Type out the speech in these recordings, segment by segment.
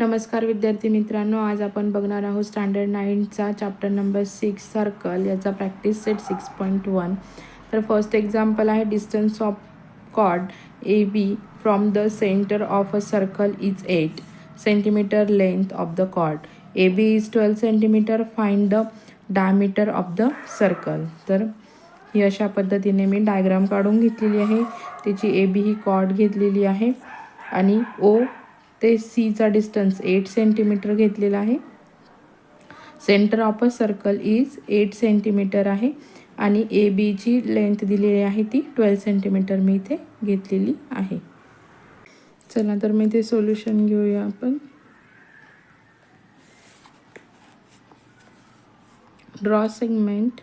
नमस्कार विद्यार्थी मित्रांनो, आज आपण बघणार आहोत स्टँडर्ड 9चा चॅप्टर नंबर 6 सर्कल याचा प्रॅक्टिस सेट 6.1. तर फर्स्ट एक्झाम्पल आहे distance of chord A B from the centre of a circle is 8 centimetre length of the chord. A B is 12 centimetre. Find the diameter of the circle. तर ही अशा पद्धतीने मी diagram काढून घेतलेली आहे. त्याची ए बी ही कॉर्ड घेतलेली आहे आणि ओ ते सीचा डिस्टन्स 8 सेंटीमीटर घेतलेला आहे. Centre of a circle is 8 centimetre आहे आणि ए बीची लेंथ दिलेली आहे ती 12 सेंटीमीटर मी इथे घेतलेली आहे. चला तर मी ते सोल्युशन घेऊया आपण. Draw segment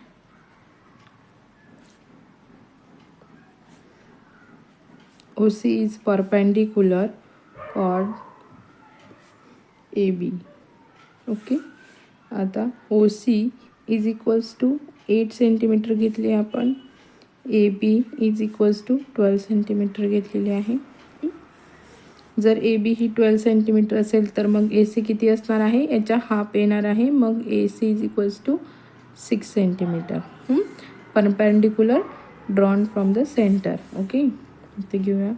OC is perpendicular chord AB. Okay, आता OC is equals to 8 centimetre घेतले आपण. AB is equals to 12 centimetre घेतलेले आहे. जर AB ही 12 सेंटीमीटर असेल तर मग AC किती असणार आहे, याच्या हाफ येणार आहे. मग AC is equals to 6 centimetre. Perpendicular drawn from the centre. Okay, इथे घेऊया.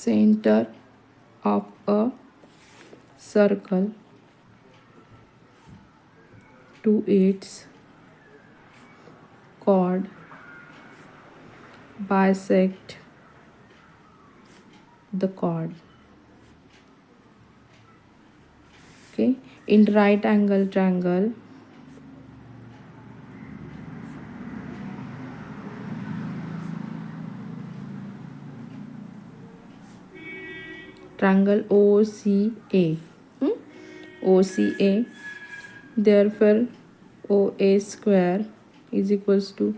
Center of a circle to its chord bisect the chord. Okay, in right angle triangle triangle OCA. OCA, therefore OA square is equals to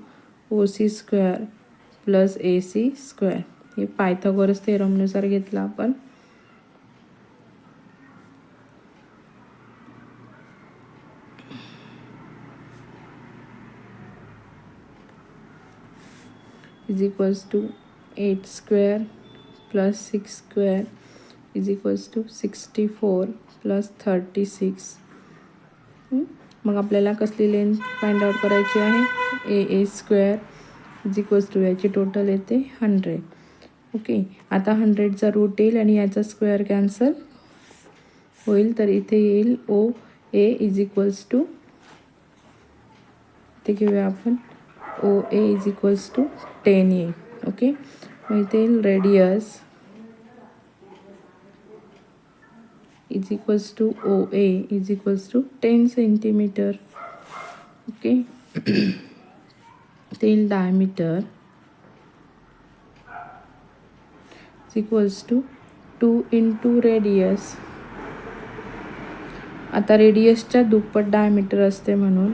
OC square plus AC square. हे Pythagoras थेरमनुसार घेतला आपण. is equals to 8 square plus 6 square is equals to 64 plus 36. मग आपल्याला कसली length find out करायची आहे. ए square is equals to याची total येते 100. ओके, आता 100चा रूट येईल आणि याचा स्क्वेअर कॅन्सल होईल. तर इथे येईल ओ ए इज इक्वल्स टू, ते घेऊया आपण. ओ ए इज इक्वल्स टू 10 येईल. ओके, मग इथे येईल radius is equals to OA is equals to 10 centimetre. Okay, then diameter is equals to 2 into radius. आता रेडियसच्या दुप्पट डायमीटर असते म्हणून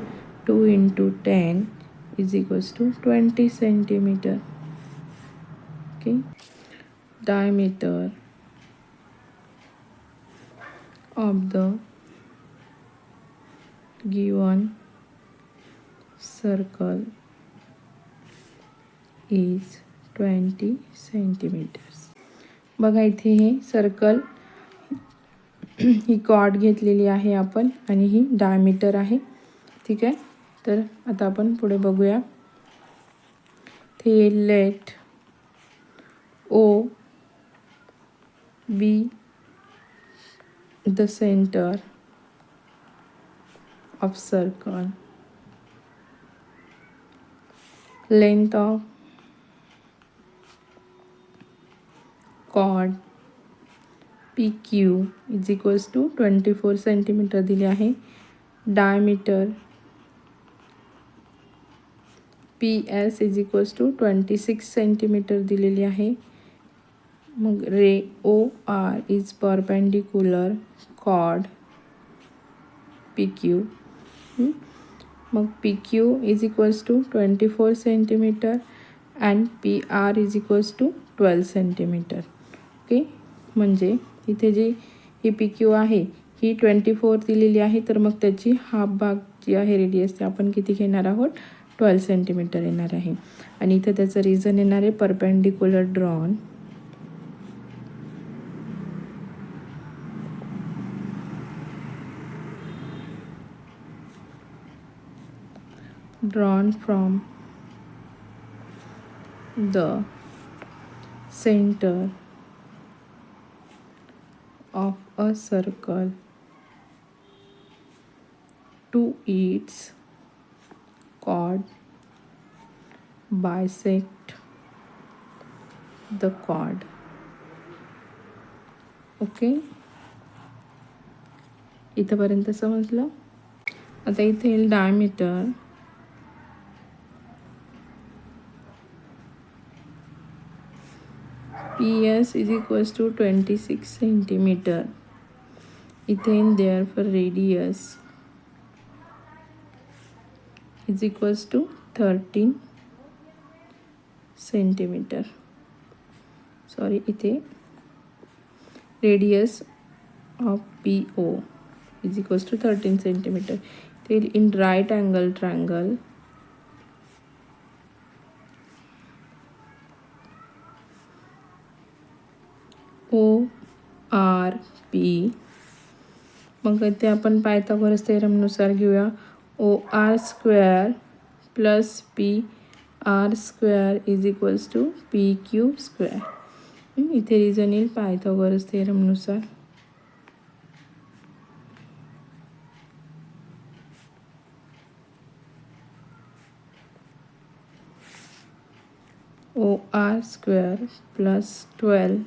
2 into 10 is equals to 20 centimetre. Okay, diameter of the given circle is 20 centimetres. बघा इथे हे circle ही cord घेतलेली आहे आपण आणि ही डायमीटर आहे. ठीक आहे, तर आता आपण पुढे बघूया. ते let O B the center of circle. Length of chord PQ is equals to 24 centimetre दिले आहे. Diameter PS is equals to 26 centimetre दिलेली आहे. मग ray O R is perpendicular chord P Q. मग P Q is equals to 24 centimetre and P R is equals to 12 centimetre. Okay, म्हणजे इथे जी ही P Q आहे ही 24 दिलेली आहे, तर मग त्याची हाफ भाग जी आहे रेडियस ते आपण किती घेणार आहोत 12 सेंटीमीटर येणार आहे. आणि इथे त्याचं रिझन येणार आहे perpendicular drawn from the center of a circle to its chord bisect the chord. Okay, इथंपर्यंत समजलं. आता इथे येईल diameter. PS is equals to 26 centimetre. इथे येईल therefore radius is equals to 13 centimetre. Sorry, इथे radius of PO is equals to 13 centimetre. इथे in right angle triangle ORP. मग इथे आपण पायथागोरस थेरमनुसार घेऊया. OR square plus PR square is equals to PQ square. इथे रिझन येईल Pythagoras थेरमनुसार. OR square plus 12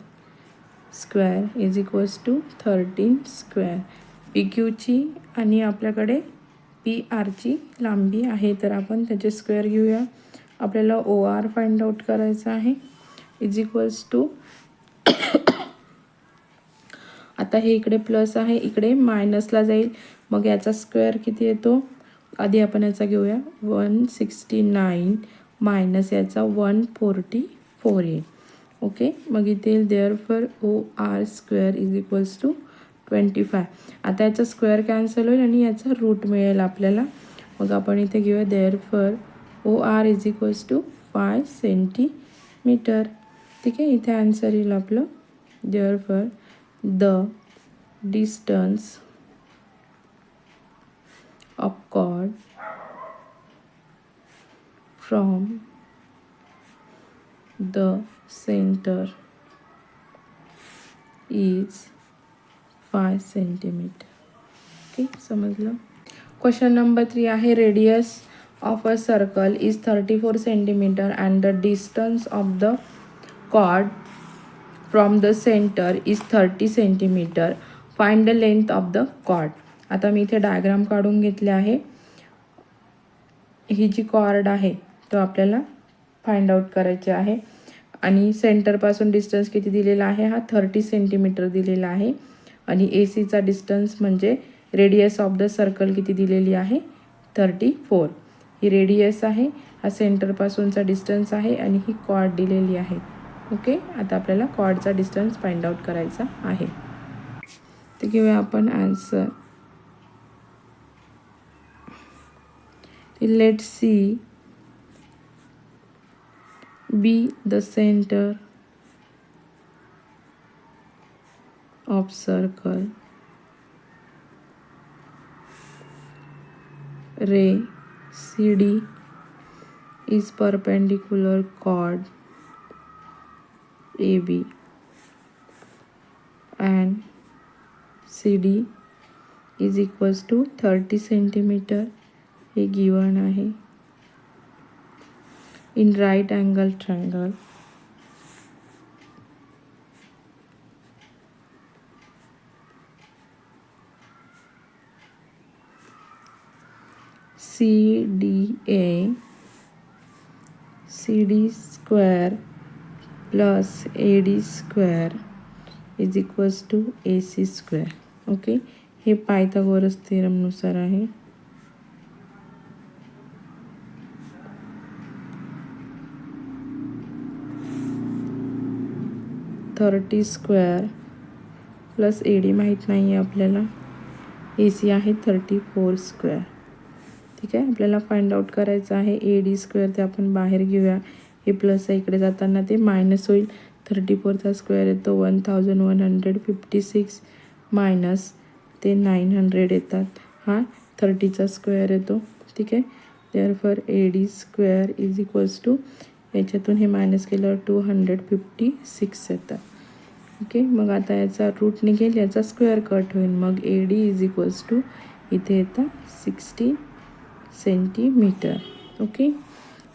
square is equals to 13 square. PQची आणि आपल्याकडे PRची लांबी आहे, तर आपण त्याचे स्क्वेअर घेऊया. आपल्याला OR फाइंड आउट करायचं आहे इज इक्वल्स टू आता हे इकडे प्लस आहे, इकडे मायनसला जाईल. मग याचा स्क्वेअर किती येतो? आधी आपण याचा घेऊया. 169 मायनस याचा 144 येईल. ओके, मग इथे येईल therefore OR square is equals to 25. आता याचा स्क्वेअर कॅन्सल होईल आणि याचा रूट मिळेल आपल्याला. मग आपण इथे घेऊया therefore OR is equals to 5 centimetre. ठीक आहे, इथे आन्सर येईल आपलं therefore the distance of chord from the centre is 5 centimetre. Okay, समजलं. क्वेश्चन नंबर 3 आहे radius of a circle is 34 centimetre and the distance of the chord from the centre is 30 centimetre. Find the length of the chord. आता मी इथे diagram काढून घेतले आहे. ही जी cord आहे तो आपल्याला फाइंड आउट करायचे आहे आणि सेंटरपासून डिस्टन्स किती दिलेला आहे? हा 30 सेंटीमीटर दिलेला आहे. आणि ACचा डिस्टन्स म्हणजे रेडियस ऑफ द सर्कल किती दिलेली आहे? 34. ही रेडियस आहे, हा सेंटरपासूनचा डिस्टन्स आहे आणि ही कॉर्ड दिलेली आहे. ओके, आता आपल्याला कॉर्डचा डिस्टन्स फाइंड आउट करायचा आहे. तर घेऊया आपण answer. Let C be the centre of circle. Ray CD is perpendicular chord AB and CD is equals to 30 centimetre. हे गिवन आहे. In right angle triangle CDA CD square plus AD square is equals to AC square. Okay, हे Pythagoras थेरमनुसार आहे. Thirty square plus AD माहीत नाही आहे आपल्याला. AC आहे 34 स्क्वेअर. ठीक आहे. आपल्याला फाइंड आउट करायचं आहे ए डी स्क्वेअर. ते आपण बाहेर घेऊया. हे प्लस आहे इकडे जाताना ते मायनस होईल. 34चा स्क्वेअर येतो 1156 मायनस ते 900 येतात. हा 30चा स्क्वेअर येतो. ठीक आहे. Therefore A D square is equals to, याच्यातून हे मायनस केल्यावर 256 येतात. ओके. मग आता याचा रूट निघेल, याचा स्क्वेअर कट होईल. मग A D is equals to इथे येतं 60 सेंटीमीटर. ओके.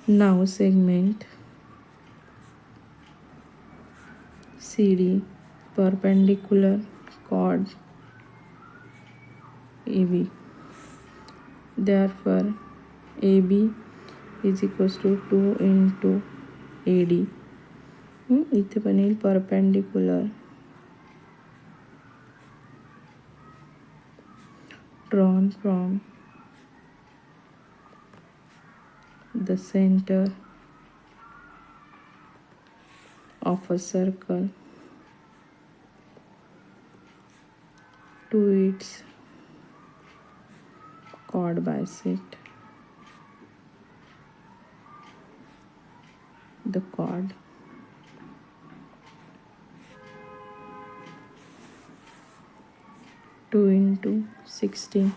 नाव segment C D perpendicular chord AB. Therefore, AB is equals to 2 into AD. इथे पण येईल perpendicular drawn from the center of a circle to its chord bisect the chord. Two into 16.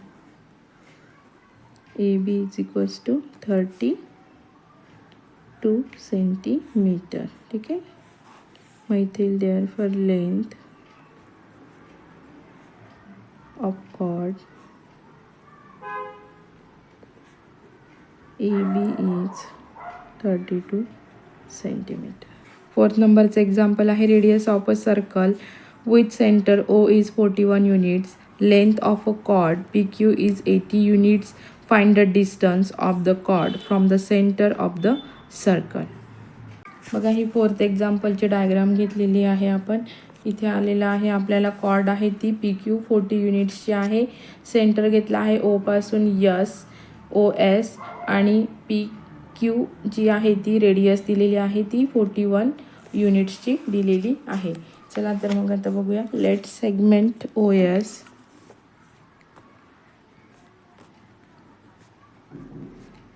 AB is equals to 32 centimetre. ठीक आहे. मग इथे येईल therefore length of chord AB is 32 centimetre. 4th नंबरचं example आहे radius of a circle with centre O is 41 units. Length of a chord PQ is 80 units. Find the distance of the chord from the center of the circle. बघा ही 4th एक्झाम्पलची diagram घेतलेली आहे आपण. इथे आलेला आहे आपल्याला cord आहे ती PQ 40 युनिट्सची आहे. सेंटर घेतला आहे O पासून OS आणि PQ जी आहे ती रेडियस दिलेली आहे ती 41 युनिट्सची दिलेली आहे. चला तर मग आता बघूया. Let segment OS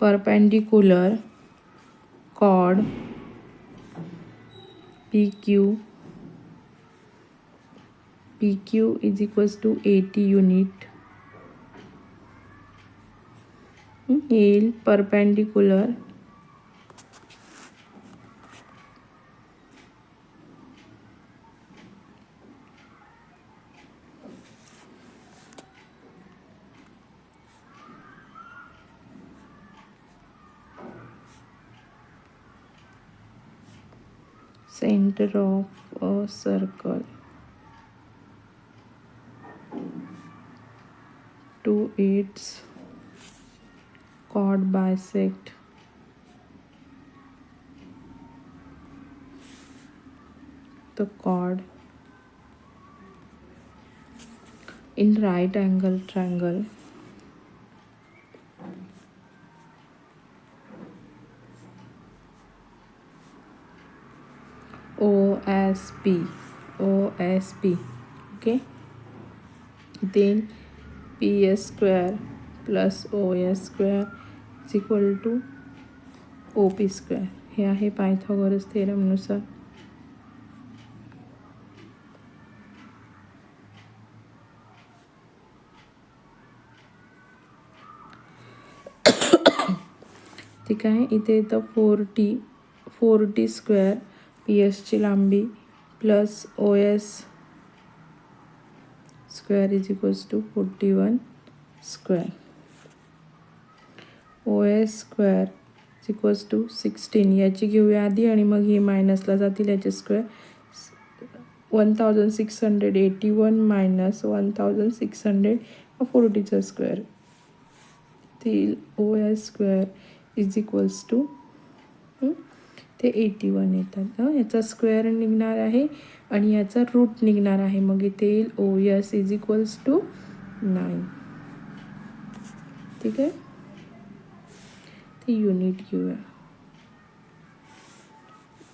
perpendicular chord PQ is equals to 80 unit. येईल perpendicular center of a circle to its chord bisect the chord in right angle triangle OSP. Okay. Then PS square plus OS square is equal to OP square. हे आहे Pythagoras थेरमनुसार. ठीक आहे. इथे येतं 4T square PS ची लांबी plus OS square is equals to 41 square. OS square is equals to 16. याची घेऊया आधी आणि मग ही मायनसला जातील याचे स्क्वेअर. 1681 मायनस 1600 40चा स्क्वेअर तील OS square is equals to ते 81 येतात. याचा स्क्वेअर निघणार आहे आणि याचा रूट निघणार आहे. मग इथे येईल OS इज इक्वल्स टू 9. ठीक आहे. ते युनिट घेऊया.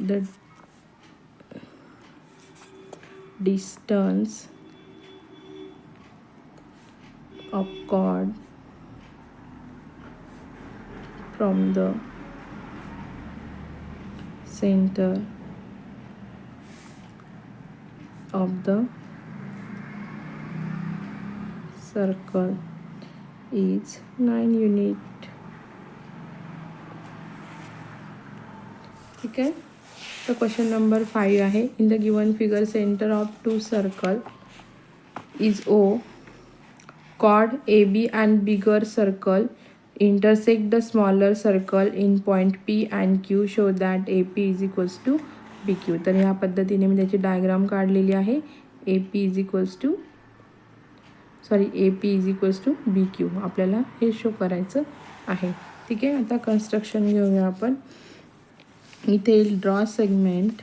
The distance of chord from the center of the circle is 9 unit. ठीक आहे. तर क्वेश्चन नंबर 5 आहे. In the given figure centre of to circle is O. Chord AB and bigger circle intersect the smaller circle in point P and Q. Show that AP is equals to BQ. तर ह्या पद्धतीने मी त्याची diagram काढलेली आहे. AP is equals to AP is equals to BQ आपल्याला हे show करायचं आहे. ठीक आहे. आता कन्स्ट्रक्शन घेऊया आपण. इथे ड्रॉ सेगमेंट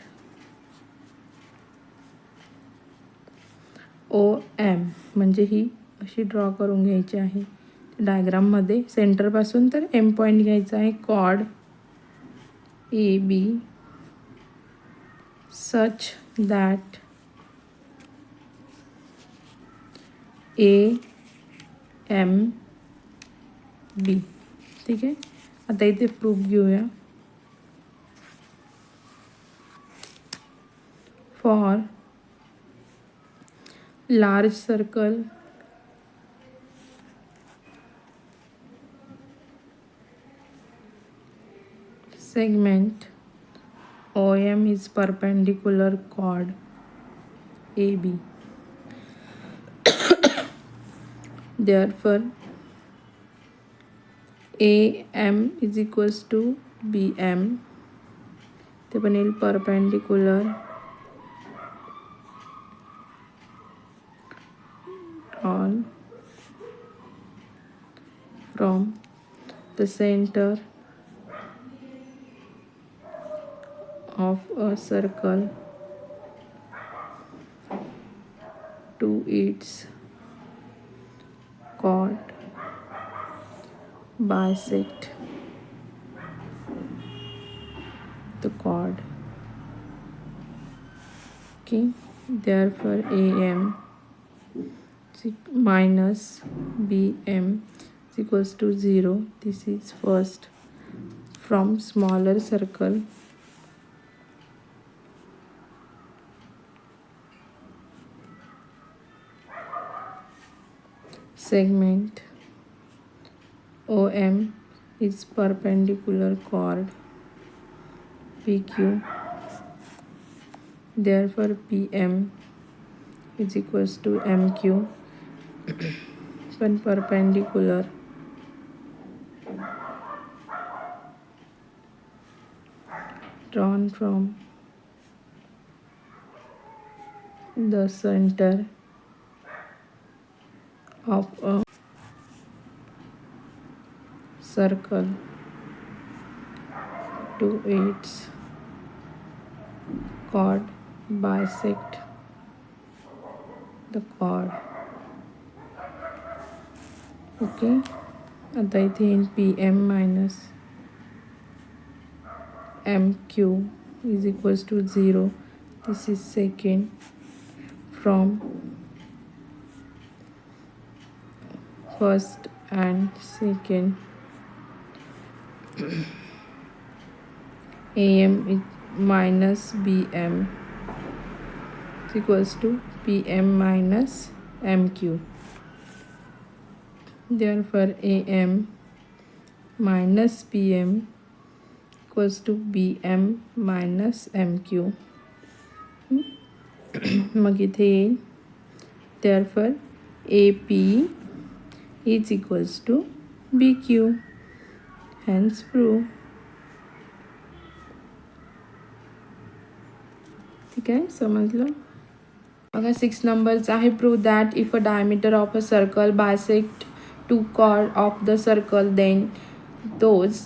OM म्हणजे ही अशी ड्रॉ करून घ्यायची आहे डायग्राममध्ये. सेंटरपासून तर M पॉईंट घ्यायचा आहे. Chord AB such that AMB. ठीक आहे. आता इथे प्रूफ घेऊया. For large circle segment OM is perpendicular chord AB. Therefore AM is equals to BM. ते पण येईल perpendicular drawn from the center of a circle to its chord bisect the chord. Okay, therefore AM minus BM is equals to 0. This is first from smaller circle segment OM is perpendicular chord PQ. Therefore PM is equals to MQ. When perpendicular drawn from the center of a circle to its chord bisect the chord. Okay, आता इथे येईल PM minus MQ is equals to 0. This is second from first and second. AM is minus BM is equals to PM minus MQ. Therefore AM minus PM equals to BM minus MQ. मग इथे येईल. Therefore AP is equals to BQ. Hence prove. ठीक आहे, समजलं. बघा 6 नंबरचा आहे. Prove that if a diameter of a circle bisect two chord of the circle, then those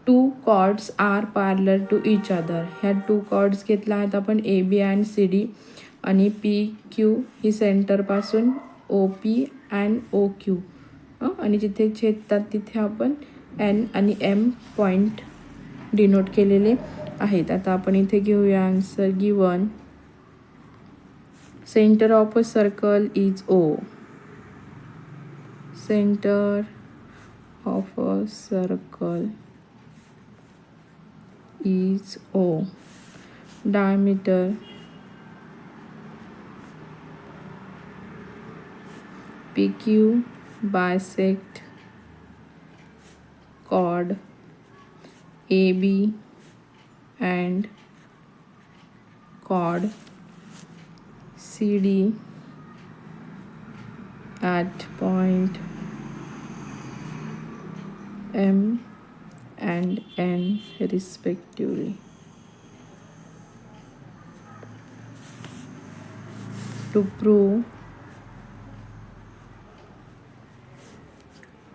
two chords are parallel to each other. ह्या 2 chords घेतल्या आहेत आपण AB and CD आणि PQ he सेंटरपासून OP and OQ आणि जिथे छेदतात तिथे आपण N आणि M पॉईंट डिनोट केलेले आहेत. आता आपण इथे घेऊया answer. Given centre of a circle is O. Center of a circle is O. Diameter PQ bisect chord AB and chord CD at point M and N respectively. To prove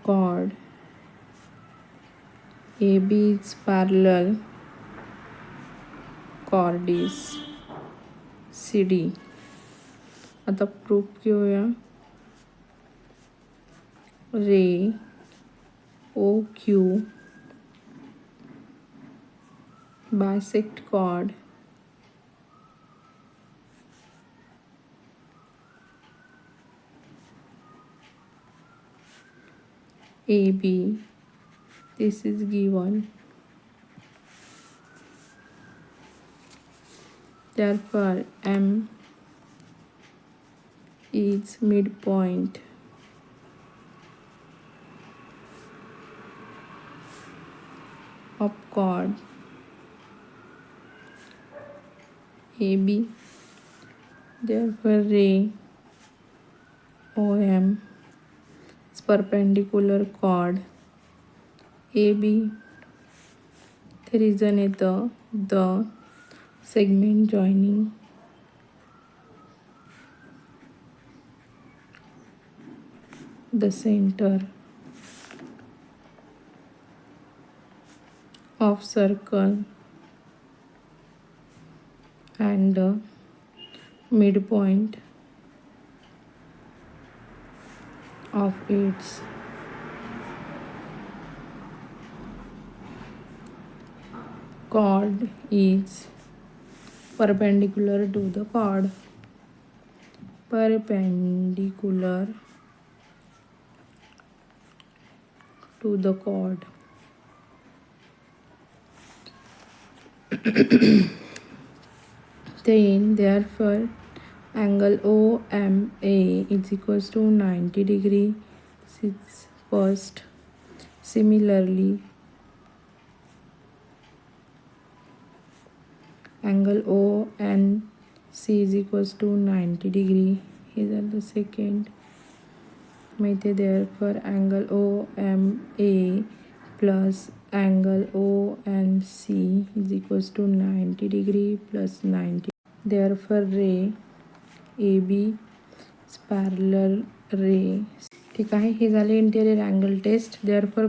chord AB is parallel, chord is CD. आता proof घेऊया. रे OQ bisect chord AB. This is given. Therefore, M is midpoint of chord AB. Therefore, ray OM is perpendicular chord AB. The reason is the segment joining the center of circle and the midpoint of its chord is perpendicular to the chord. Perpendicular to the chord. Then therefore angle OMA is equals to 90 degree. First, similarly angle ONC is equals to 90 degree. Here are the second. Therefore angle OMA plus angle ONC is equals to 90 degree plus 90. Therefore ray AB is parallel ray. ठीक आहे. हे झाले interior angle taste. Therefore